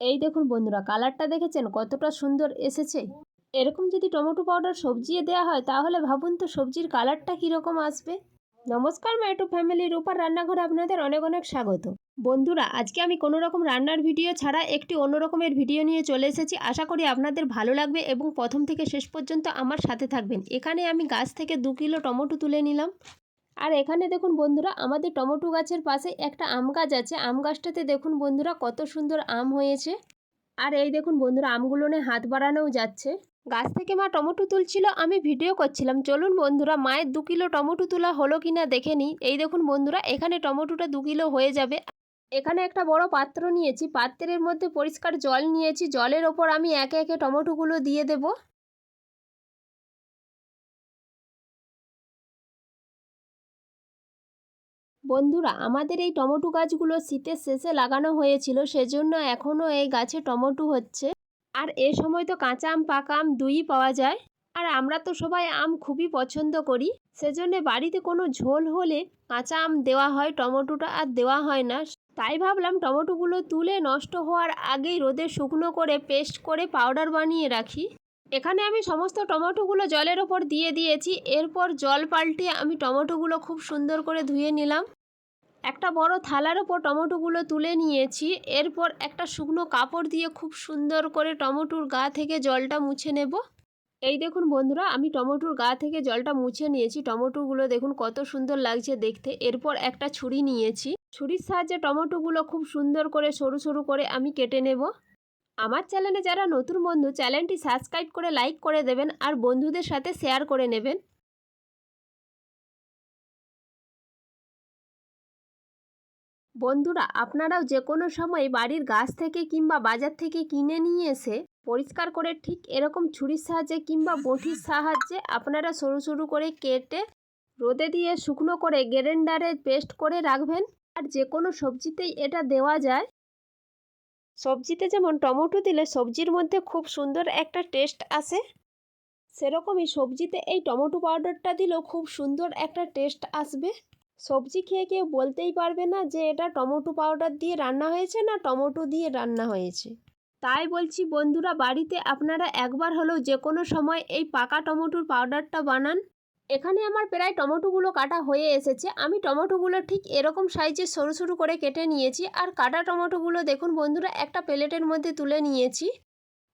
এই দেখুন বন্ধুরা, কালারটা দেখেছেন কতটা সুন্দর এসেছে। এরকম যদি টমেটো পাউডার সবজিয়ে দেওয়া হয় তাহলে ভাবুন তো সবজির কালারটা কীরকম আসবে। নমস্কার মাইটু ফ্যামিলি, রূপার রান্নাঘরে আপনাদের অনেক অনেক স্বাগত। বন্ধুরা, আজকে আমি কোনো রকম রান্নার ভিডিও ছাড়া একটি অন্য রকমের ভিডিও নিয়ে চলে এসেছি। আশা করি আপনাদের ভালো লাগবে এবং প্রথম থেকে শেষ পর্যন্ত আমার সাথে থাকবেন। এখানে আমি গাছ থেকে 2 কিলো টমেটো তুলে নিলাম। আর এখানে দেখুন বন্ধুরা, আমাদের টমেটো গাছের পাশে একটা আম গাছ আছে। আম গাছটাতে দেখুন বন্ধুরা কত সুন্দর আম হয়েছে। আর এই দেখুন বন্ধুরা, আমগুলো নিয়ে হাত বাড়ানোও যাচ্ছে। গাছ থেকে মা টমেটো তুলছিল, আমি ভিডিও করছিলাম। চলুন বন্ধুরা, মায়ের 2 কিলো টমেটো তোলা হলো কিনা দেখে নিই। এই দেখুন বন্ধুরা, এখানে টমেটোটা 2 কিলো হয়ে যাবে। এখানে একটা বড় পাত্র নিয়েছি, পাত্রের মধ্যে পরিষ্কার জল নিয়েছি। জলের ওপর আমি একে একে টমেটোগুলো দিয়ে দেব। বন্ধুরা, আমাদের এই টমেটো গাছগুলো শীতের শেষে লাগানো হয়েছিল, সেজন্য এখনও এই গাছে টমেটো হচ্ছে। আর এ সময় তো কাঁচা আম পাকা আম দুইই পাওয়া যায়। আর আমরা তো সবাই আম খুবই পছন্দ করি, সেজন্য বাড়িতে কোনো ঝোল হলে কাঁচা আম দেওয়া হয়, টমেটোটা আর দেওয়া হয় না। তাই ভাবলাম টমেটোগুলো তুলে নষ্ট হওয়ার আগেই রোদে শুকনো করে পেস্ট করে পাউডার বানিয়ে রাখি। এখানে আমি সমস্ত টমেটোগুলো জলের ওপর দিয়ে দিয়েছি। এরপর জল পাল্টে আমি টমেটোগুলো খুব সুন্দর করে ধুয়ে নিলাম। একটা বড় থালার ওপর টমেটোগুলো তুলে নিয়েছি। এরপর একটা শুকনো কাপড় দিয়ে খুব সুন্দর করে টমেটোর গা থেকে জলটা মুছে নেব। এই দেখুন বন্ধুরা, আমি টমেটোর গা থেকে জলটা মুছে নিয়েছি। টমেটোগুলো দেখুন কত সুন্দর লাগছে দেখতে। এরপর একটা ছুরি নিয়েছি, ছুরির সাহায্যে টমেটোগুলো খুব সুন্দর করে সরু সরু করে আমি কেটে নেব। আমার চ্যানেলে যারা নতুন বন্ধু, চ্যানেলটি সাবস্ক্রাইব করে লাইক করে দেবেন আর বন্ধুদের সাথে শেয়ার করে নেবেন। বন্ধুরা, আপনারাও যে কোনো সময় বাড়ির গাছ থেকে কিংবা বাজার থেকে কিনে নিয়ে এসে পরিষ্কার করে ঠিক এরকম ছুরির সাহায্যে কিংবা বঁটির সাহায্যে আপনারা সরু সরু করে কেটে রোদে দিয়ে শুকনো করে গ্রাইন্ডারে পেস্ট করে রাখবেন। আর যে কোনো সবজিতেই এটা দেওয়া যায়। সবজিতে যেমন টমেটো দিলে সবজির মধ্যে খুব সুন্দর একটা টেস্ট আসে, সেরকমই সবজিতে এই টমেটো পাউডারটা দিলেও খুব সুন্দর একটা টেস্ট আসবে। সবজি খেয়ে কেউ বলতেই পারবে না যে এটা টমেটো পাউডার দিয়ে রান্না হয়েছে না টমেটো দিয়ে রান্না হয়েছে। তাই বলছি বন্ধুরা, বাড়িতে আপনারা একবার হলেও যে কোনো সময় এই পাকা টমেটোর পাউডারটা বানান। এখানে আমার প্রায় টমেটোগুলো কাটা হয়ে এসেছে। আমি টমেটোগুলো ঠিক এরকম সাইজে সরু সরু করে কেটে নিয়েছি। আর কাটা টমেটোগুলো দেখুন বন্ধুরা একটা প্লেটের মধ্যে তুলে নিয়েছি।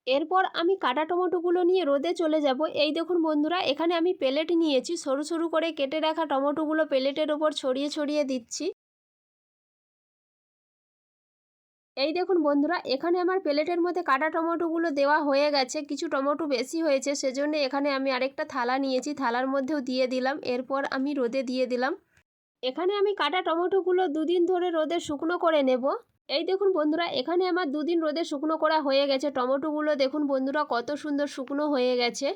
এরপর আমি কাটা টমেটোগুলো নিয়ে রোদে চলে যাব। এই দেখুন বন্ধুরা, এখানে আমি প্লেট নিয়েছি, সরু সরু করে কেটে রাখা টমেটোগুলো প্লেটের ওপর ছড়িয়ে ছড়িয়ে দিচ্ছি। এই দেখুন বন্ধুরা, এখানে আমার প্লেটের মধ্যে কাটা টমেটোগুলো দেওয়া হয়ে গেছে। কিছু টমেটো বেশি হয়েছে, সেজন্য এখানে আমি আরেকটা থালা নিয়েছি, থালার মধ্যেও দিয়ে দিলাম। এরপর আমি রোদে দিয়ে দিলাম। এখানে আমি কাটা টমেটোগুলো 2 দিন ধরে রোদে শুকনো করে নেব। এই দেখুন বন্ধুরা, এখানে আমার 2 দিন রোদে শুকনো করা হয়ে গেছে। টমেটোগুলো দেখুন বন্ধুরা কত সুন্দর শুকনো হয়ে গেছে।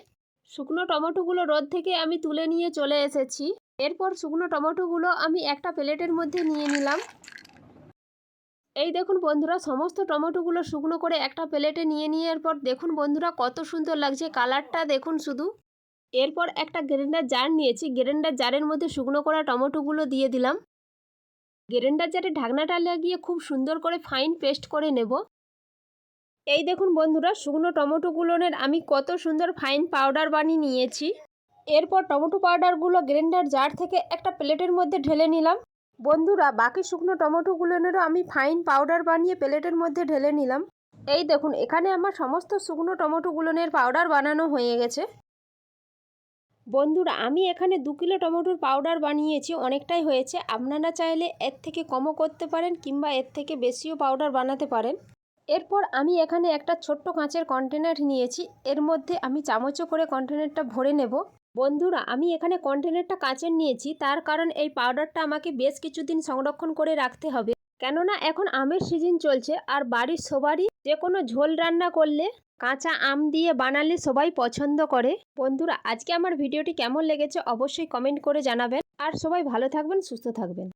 শুকনো টমেটোগুলো রোদ থেকে আমি তুলে নিয়ে চলে এসেছি। এরপর শুকনো টমেটোগুলো আমি একটা প্লেটের মধ্যে নিয়ে নিলাম। এই দেখুন বন্ধুরা, সমস্ত টমেটোগুলো শুকনো করে একটা প্লেটে নিয়ে নেওয়ার পর দেখুন বন্ধুরা কত সুন্দর লাগছে, কালারটা দেখুন শুধু। এরপর একটা গ্রাইন্ডার জার নিয়েছি, গ্রাইন্ডার জারের মধ্যে শুকনো করা টমেটোগুলো দিয়ে দিলাম। গ্রাইন্ডার জারে ঢাকনাটা লাগিয়ে খুব সুন্দর করে ফাইন পেস্ট করে নেব। এই দেখুন বন্ধুরা, শুকনো টমেটোগুলোর আমি কত সুন্দর ফাইন পাউডার বানিয়ে নিয়েছি। এরপর টমেটো পাউডারগুলো গ্রাইন্ডার জার থেকে একটা প্লেটের মধ্যে ঢেলে নিলাম। বন্ধুরা, বাকি শুকনো টমেটোগুলোরও আমি ফাইন পাউডার বানিয়ে প্লেটের মধ্যে ঢেলে নিলাম। এই দেখুন, এখানে আমার সমস্ত শুকনো টমেটোগুলোর পাউডার বানানো হয়ে গেছে। বন্ধুরা, আমি এখানে 2 কিলো টমেটোর পাউডার বানিয়েছি, অনেকটাই হয়েছে। আপনারা চাইলে এর থেকে কমও করতে পারেন কিংবা এর থেকে বেশিও পাউডার বানাতে পারেন। এরপর আমি এখানে একটা ছোট্ট কাঁচের কন্টেনার নিয়েছি, এর মধ্যে আমি চামচে করে কন্টেনারটা ভরে নেব। বন্ধুরা, আমি এখানে কন্টেনারটা কাঁচের নিয়েছি, তার কারণ এই পাউডারটা আমাকে বেশ কিছুদিন সংরক্ষণ করে রাখতে হবে। কেননা এখন আমের সিজন চলছে আর বাড়ির সবারই যে কোনো ঝোল রান্না করলে কাঁচা আম দিয়ে বানালে সবাই পছন্দ করে। বন্ধুরা, আজকে আমার ভিডিওটি কেমন লেগেছে অবশ্যই কমেন্ট করে জানাবেন। আর সবাই ভালো থাকবেন, সুস্থ থাকবেন।